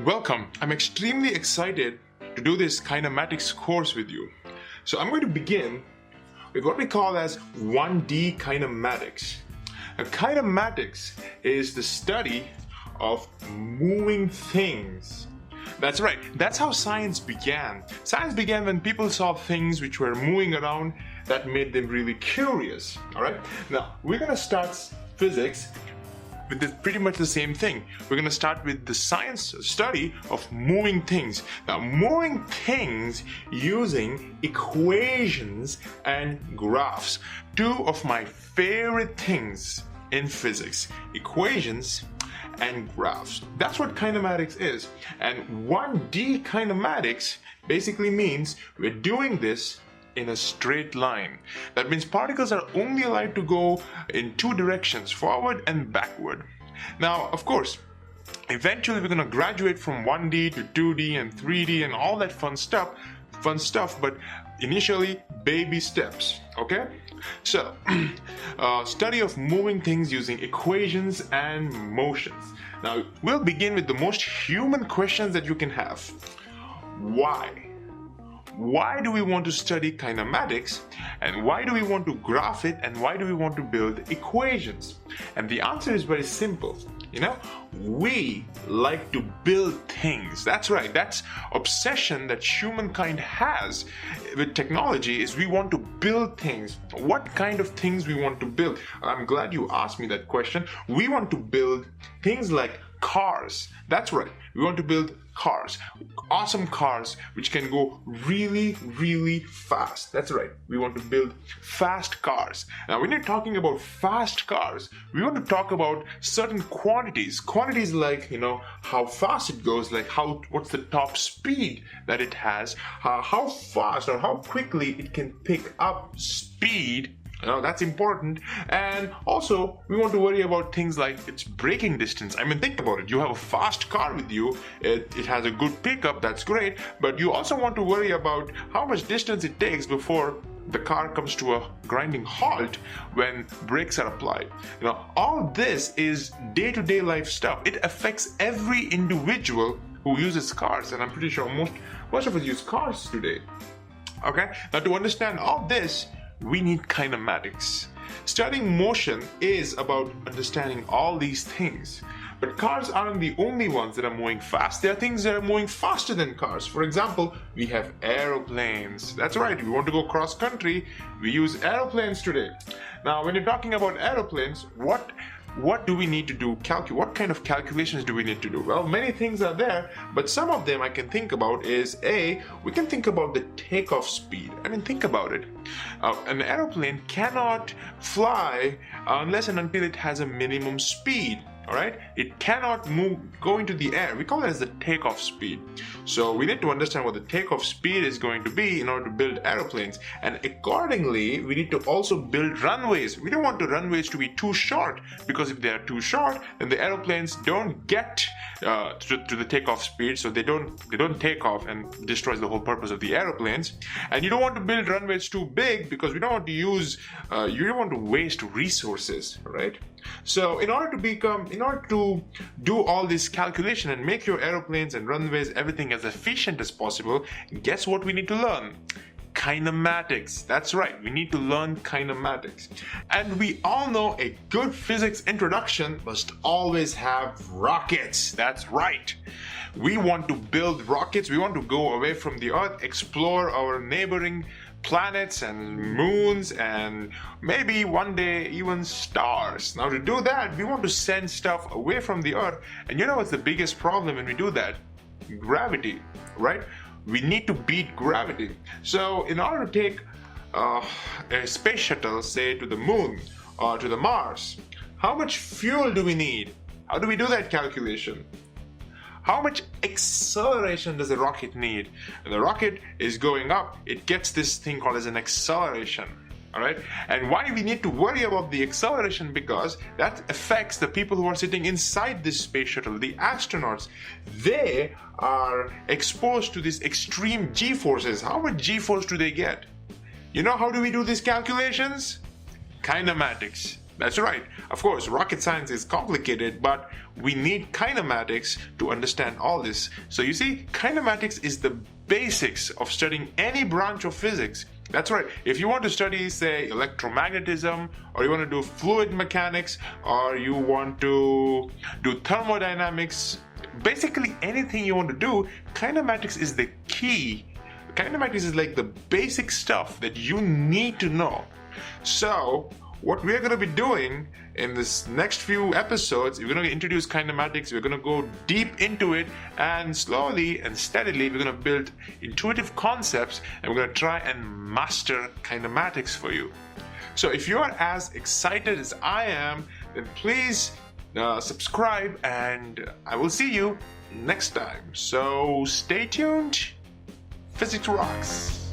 Welcome. I'm extremely excited to do this kinematics course with you. So I'm going to begin with what we call as 1D kinematics. Now, kinematics is the study of moving things. That's right. That's how science began. Science began when people saw things which were moving around that made them really curious. All right. Now we're going to start physics with pretty much the same thing. We're going to start with the science study of moving things. Now, moving things using equations and graphs. Two of my favorite things in physics: equations and graphs. That's what kinematics is. And 1D kinematics basically means we're doing this in a straight line. That means particles are only allowed to go in two directions, forward and backward. Now, of course, eventually we're going to graduate from 1D to 2D and 3D and all that fun stuff, but initially baby steps. Okay, so study of moving things using equations and motions. Now we'll begin with the most human questions that you can have. Why do we want to study kinematics, and why do we want to graph it, and why do we want to build equations? And the answer is very simple. We like to build things. That's right. That's obsession that humankind has with technology, is we want to build things. What kind of things we want to build? I'm glad you asked me that question. We want to build things like cars. That's right. We want to build cars, awesome cars which can go really, really fast. That's right. We want to build fast cars. Now, when you're talking about fast cars, we want to talk about certain quantities. Quantities like, how fast it goes, like what's the top speed that it has, how fast or how quickly it can pick up speed. That's important. And also we want to worry about things like its braking distance. I mean, think about it. You have a fast car with you, it has a good pickup, that's great, but you also want to worry about how much distance it takes before the car comes to a grinding halt when brakes are applied. All this is day-to-day life stuff. It affects every individual who uses cars, and I'm pretty sure most of us use cars today. Okay, now to understand all this, we need kinematics. Studying motion is about understanding all these things. But cars aren't the only ones that are moving fast. There are things that are moving faster than cars. For example, we have aeroplanes. That's right, we want to go cross country, we use aeroplanes today. Now, when you're talking about aeroplanes, what do we need to do? What kind of calculations do we need to do? Well, many things are there, but some of them I can think about is we can think about the takeoff speed. I mean, think about it. An aeroplane cannot fly unless and until it has a minimum speed. All right, it cannot go into the air. We call it as the takeoff speed. So we need to understand what the takeoff speed is going to be in order to build aeroplanes, and accordingly we need to also build runways. We don't want the runways to be too short, because if they are too short, then the aeroplanes don't get to the takeoff speed, so they don't take off, and destroys the whole purpose of the aeroplanes. And you don't want to build runways too big, because we don't want to you don't want to waste resources, right? So in order to do all this calculation and make your aeroplanes and runways, everything as efficient as possible, guess what we need to learn? Kinematics. That's right, we need to learn kinematics. And we all know a good physics introduction must always have rockets. That's right. We want to build rockets. We want to go away from the Earth, explore our neighboring planets and moons, and maybe one day even stars. Now, to do that, we want to send stuff away from the Earth. And you know what's the biggest problem when we do that? Gravity, right? We need to beat gravity. So in order to take a space shuttle, say, to the moon or to the Mars, how much fuel do we need? How do we do that calculation? How much acceleration does a rocket need? When the rocket is going up, it gets this thing called as an acceleration. All right, and why we need to worry about the acceleration? Because that affects the people who are sitting inside this space shuttle, the astronauts. They are exposed to these extreme g-forces. How much g-force do they get? How do we do these calculations? Kinematics. That's right. Of course, rocket science is complicated, but we need kinematics to understand all this. So you see, kinematics is the basics of studying any branch of physics. That's right. If you want to study, say, electromagnetism, or you want to do fluid mechanics, or you want to do thermodynamics, basically anything you want to do, kinematics is the key. Kinematics is like the basic stuff that you need to know. So, what we're going to be doing in this next few episodes, we're going to introduce kinematics, we're going to go deep into it, and slowly and steadily we're going to build intuitive concepts, and we're going to try and master kinematics for you. So if you are as excited as I am, then please subscribe, and I will see you next time. So stay tuned. Physics rocks.